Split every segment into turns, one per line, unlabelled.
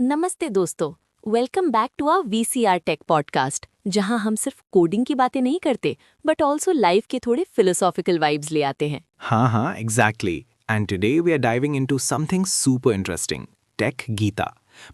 नमस्ते दोस्तों, welcome back to our VCR tech podcast, जहां हम सिर्फ कोडिंग की बातें नहीं करते बट ऑल्सो लाइफ के थोड़े फिलोसॉफिकल वाइब्स ले आते हैं।
हाँ, exactly. And today we are diving into something super interesting. Tech Gita.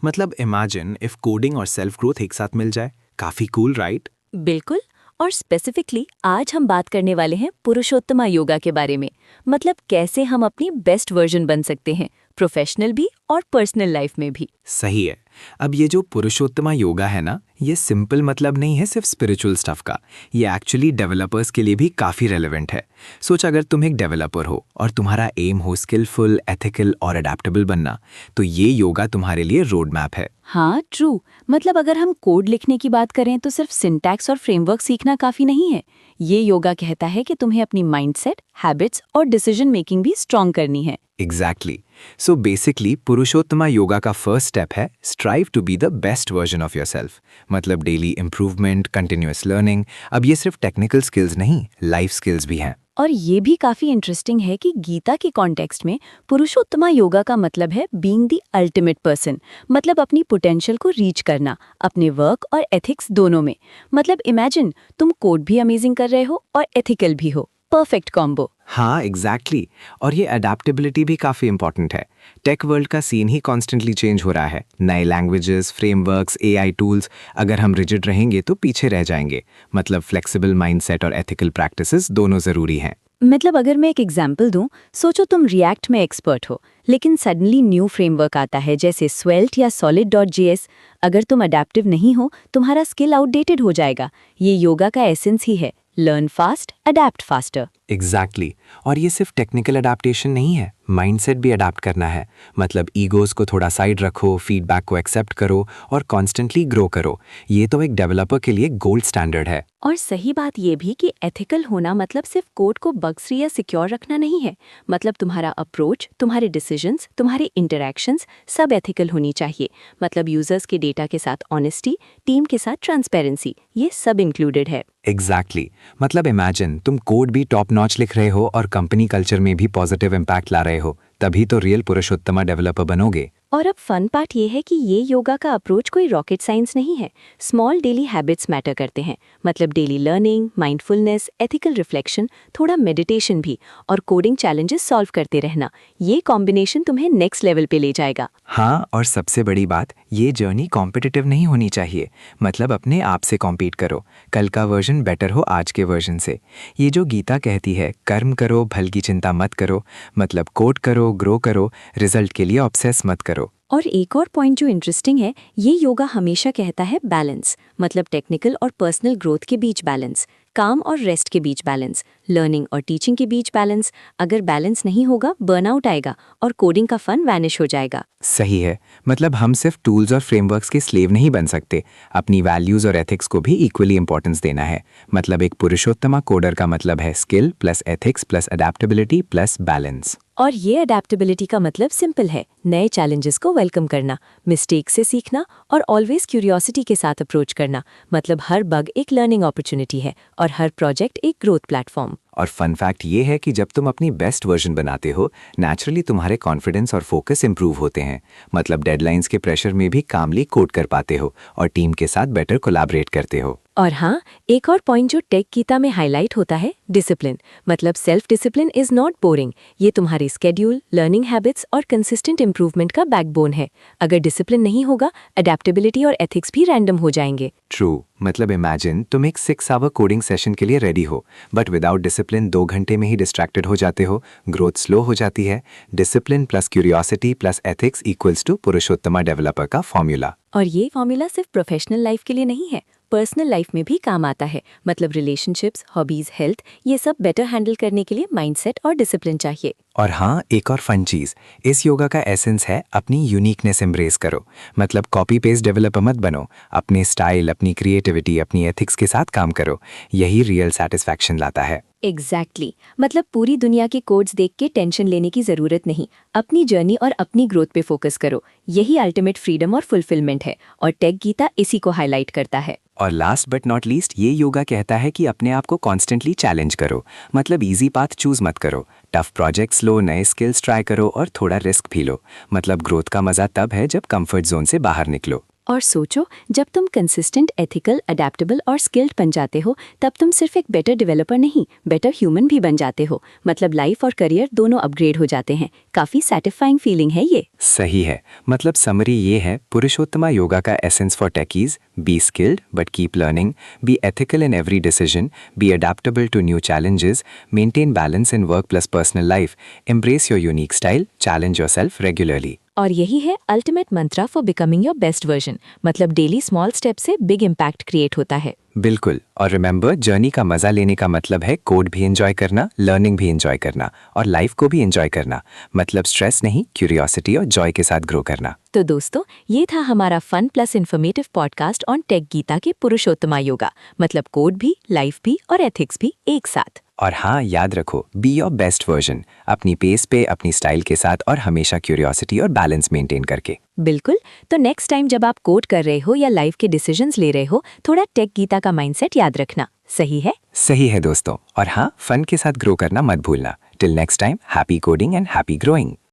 मतलब imagine if coding और self growth एक साथ मिल जाए, काफी cool, right?
बिल्कुल। और स्पेसिफिकली आज हम बात करने वाले हैं पुरुषोत्तमा योगा के बारे में। मतलब कैसे हम अपनी बेस्ट वर्जन बन सकते हैं, प्रोफेशनल भी और पर्सनल लाइफ में भी।
सही है। अब ये जो पुरुषोत्तमा योगा है ना, ये सिंपल मतलब नहीं है सिर्फ स्पिरिचुअल स्टफ का। ये एक्चुअली डेवलपर्स के लिए भी काफ़ी रेलेवेंट है। सोच, अगर तुम एक डेवलपर हो और तुम्हारा एम हो स्किलफुल, एथिकल और अडेप्टेबल बनना, तो ये योगा तुम्हारे लिए रोड मैप है।
हाँ ट्रू। मतलब अगर हम कोड लिखने की बात करें तो सिर्फ सिंटैक्स और फ्रेमवर्क सीखना काफ़ी नहीं है। ये योगा कहता है कि तुम्हें अपनी माइंडसेट, हैबिट्स और डिसीजन मेकिंग भी स्ट्रॉन्ग करनी है।
Exactly. So basically Purushottama yoga का फर्स्ट स्टेप है strive to be the best version of yourself. मतलब डेली इंप्रूवमेंट, कंटिन्यूअस लर्निंग। अब ये सिर्फ टेक्निकल स्किल्स नहीं, लाइफ स्किल्स भी हैं।
और ये भी काफी इंटरेस्टिंग है कि गीता के कॉन्टेक्स्ट में पुरुषोत्तमा योगा का मतलब है बीइंग द अल्टीमेट पर्सन। मतलब अपनी पोटेंशियल को रीच करना, अपने वर्क और एथिक्स दोनों में। मतलब इमेजिन तुम कोड भी अमेजिंग कर रहे हो और एथिकल भी हो। Perfect combo.
हाँ, एग्जैक्टली। और ये अडेप्टेबिलिटी भी काफ़ी इंपॉर्टेंट है। टेक वर्ल्ड का सीन ही कॉन्स्टेंटली चेंज हो रहा है। नए लैंग्वेजेस, फ्रेमवर्क्स, एआई टूल्स। अगर हम रिजिड रहेंगे तो पीछे रह जाएंगे। मतलब फ्लेक्सिबल माइंडसेट और एथिकल प्रैक्टिसेस दोनों ज़रूरी हैं।
मतलब अगर मैं एक एग्जांपल दूं, सोचो तुम रिएक्ट में एक्सपर्ट हो, लेकिन सडनली न्यू फ्रेमवर्क आता है जैसे स्वेल्ट या solid.js। अगर तुम अडेप्टिव नहीं हो, तुम्हारा स्किल आउटडेटेड हो जाएगा। ये योगा का एसेंस ही है, learn fast, adapt faster.
Exactly. और ये सिर्फ टेक्निकल अडेप्टेशन नहीं है, माइंडसेट भी अडेप्ट करना है। मतलब ईगोज को थोड़ा साइड रखो, फीडबैक को एक्सेप्ट करो और कॉन्स्टेंटली ग्रो करो। ये तो एक डेवलपर के लिए गोल्ड स्टैंडर्ड है।
और सही बात ये भी कि एथिकल होना मतलब सिर्फ कोड को बग फ्री या सिक्योर रखना नहीं है। मतलब तुम्हारा अप्रोच, तुम्हारे डिसीजंस, तुम्हारे इंटरैक्शंस सब एथिकल होनी चाहिए। मतलब यूजर्स के डेटा के साथ ऑनेस्टी, टीम के साथ ट्रांसपेरेंसी, ये सब इंक्लूडेड है।
एग्जैक्टली। मतलब इमेजिन तुम कोड भी टॉप नॉच लिख रहे हो और कंपनी कल्चर में भी पॉजिटिव इम्पैक्ट ला रहे हो, तभी तो रियल पुरुषोत्तमा डेवलपर बनोगे।
और अब फन पार्ट ये है कि ये योगा का अप्रोच कोई रॉकेट साइंस नहीं है। स्मॉल डेली हैबिट्स मैटर करते हैं। मतलब daily learning, mindfulness, ethical reflection, थोड़ा मेडिटेशन भी, और कोडिंग चैलेंजेस सॉल्व करते रहना। ये कॉम्बिनेशन तुम्हें नेक्स्ट लेवल पे ले जाएगा।
हाँ, और सबसे बड़ी बात, ये जर्नी कॉम्पिटिटिव नहीं होनी चाहिए। मतलब अपने आप से कॉम्पीट करो। कल का वर्जन बेटर हो आज के वर्जन से। ये जो गीता कहती है, कर्म करो, फल की चिंता मत करो। मतलब कोड करो, ग्रो करो, रिजल्ट के लिए ऑब्सेस मत करो।
और एक और पॉइंट जो इंटरेस्टिंग है, ये योगा हमेशा कहता है बैलेंस। मतलब टेक्निकल और पर्सनल ग्रोथ के बीच बैलेंस, काम और रेस्ट के बीच बैलेंस, लर्निंग और टीचिंग के बीच बैलेंस। अगर बैलेंस नहीं होगा, बर्नआउट आएगा और कोडिंग का फन वैनिश हो जाएगा।
सही है। मतलब हम सिर्फ टूल्स और फ्रेमवर्क्स के स्लेव नहीं बन सकते। अपनी वैल्यूज और एथिक्स को भी इक्वली इंपॉर्टेंस देना है। मतलब एक पुरुषोत्तमा कोडर का मतलब है skill plus ethics plus adaptability plus balance.
और ये अडेप्टेबिलिटी का मतलब सिंपल है, नए चैलेंजेस को वेलकम करना, मिस्टेक से सीखना और ऑलवेज क्यूरियोसिटी के साथ अप्रोच करना। मतलब हर बग एक लर्निंग अपॉर्चुनिटी है और हर प्रोजेक्ट एक ग्रोथ प्लेटफॉर्म।
और फन फैक्ट ये है कि जब तुम अपनी बेस्ट वर्जन बनाते हो, नेचुरली तुम्हारे कॉन्फिडेंस और फोकस इंप्रूव होते हैं। मतलब डेडलाइंस के प्रेशर में भी कामली कोड कर पाते हो और टीम के साथ बेटर कोलैबोरेट करते हो।
और हाँ, एक और पॉइंट जो टेक गीता में हाईलाइट होता है, डिसिप्लिन। मतलब self discipline is not boring. ये तुम्हारी स्केड्यूल, लर्निंग हैबिट्स और कंसिस्टेंट इंप्रूवमेंट का बैकबोन है। अगर डिसिप्लिन नहीं होगा, अडेप्टेबिलिटी और एथिक्स भी रैंडम हो जाएंगे।
ट्रू। मतलब इमेजिन तुम एक 6 आवर कोडिंग सेशन के लिए रेडी हो, बट विदाउट डिसिप्लिन 2 घंटे में ही डिस्ट्रैक्टेड हो जाते हो, ग्रोथ स्लो हो जाती है। Discipline plus curiosity plus ethics equals to Purushottama developer का फॉर्मूला।
और ये फॉर्मूला सिर्फ प्रोफेशनल लाइफ के लिए नहीं है, पर्सनल लाइफ में भी काम आता है। मतलब रिलेशनशिप्स, हॉबीज, हेल्थ, ये सब बेटर हैंडल करने के लिए माइंडसेट और डिसिप्लिन चाहिए।
और हाँ, एक और फन चीज़, इस योगा का एसेंस है अपनी यूनिकनेस एम्ब्रेस करो। मतलब कॉपी पेस्ट डेवलपर मत बनो। अपने स्टाइल, अपनी क्रिएटिविटी, अपनी एथिक्स के साथ काम करो। यही रियल सेटिस्फैक्शन लाता है।
एग्जैक्टली। मतलब पूरी दुनिया के कोड्स देख के टेंशन लेने की जरूरत नहीं। अपनी जर्नी और अपनी ग्रोथ पे फोकस करो। यही अल्टीमेट फ्रीडम और फुलफिलमेंट है, और टेक गीता इसी को हाईलाइट करता है।
और लास्ट बट नॉट लीस्ट, ये योगा कहता है कि अपने आप को कॉन्स्टेंटली चैलेंज करो। मतलब इजी पाथ चूज मत करो, टफ प्रोजेक्ट्स लो, नए स्किल्स ट्राई करो और थोड़ा रिस्क भी लो। मतलब ग्रोथ का मजा तब है जब कंफर्ट जोन से बाहर निकलो।
और सोचो, जब तुम कंसिस्टेंट, एथिकल, अडेप्टेबल और स्किल्ड बन जाते हो, तब तुम सिर्फ एक बेटर डेवलपर नहीं, बेटर ह्यूमन भी बन जाते हो। मतलब लाइफ और करियर दोनों अपग्रेड हो जाते हैं। काफी सैटिस्फाइंग फीलिंग है ये।
सही है। मतलब समरी ये है, पुरुषोत्तमा योगा का essence for techies: be skilled but keep learning, be ethical in every decision, be adaptable to new challenges, maintain balance in work plus personal life, embrace your unique style, challenge yourself regularly.
और यही है ultimate mantra for becoming your best version. मतलब daily small step से big impact create होता है।
बिल्कुल। और remember, journey का मजा लेने का मतलब है कोड भी एंजॉय करना, लर्निंग भी एंजॉय करना और लाइफ को भी एंजॉय करना। मतलब स्ट्रेस नहीं, क्यूरियोसिटी और जॉय के साथ ग्रो करना।
तो दोस्तों, ये था हमारा fun plus informative podcast on tech Gita के पुरुषोत्तमा योगा। मतलब कोड भी, लाइफ भी और एथिक्स भी एक साथ।
और हाँ, याद रखो, बी योर बेस्ट वर्जन, अपनी पेस पे, अपनी स्टाइल के साथ और हमेशा क्यूरियोसिटी और बैलेंस मेंटेन करके।
बिल्कुल। तो नेक्स्ट टाइम जब आप कोड कर रहे हो या लाइफ के डिसीजंस ले रहे हो, थोड़ा टेक गीता का माइंडसेट याद रखना। सही है?
सही है दोस्तों। और हाँ, फन के साथ ग्रो करना मत भूलना। Till next time, happy coding and happy growing.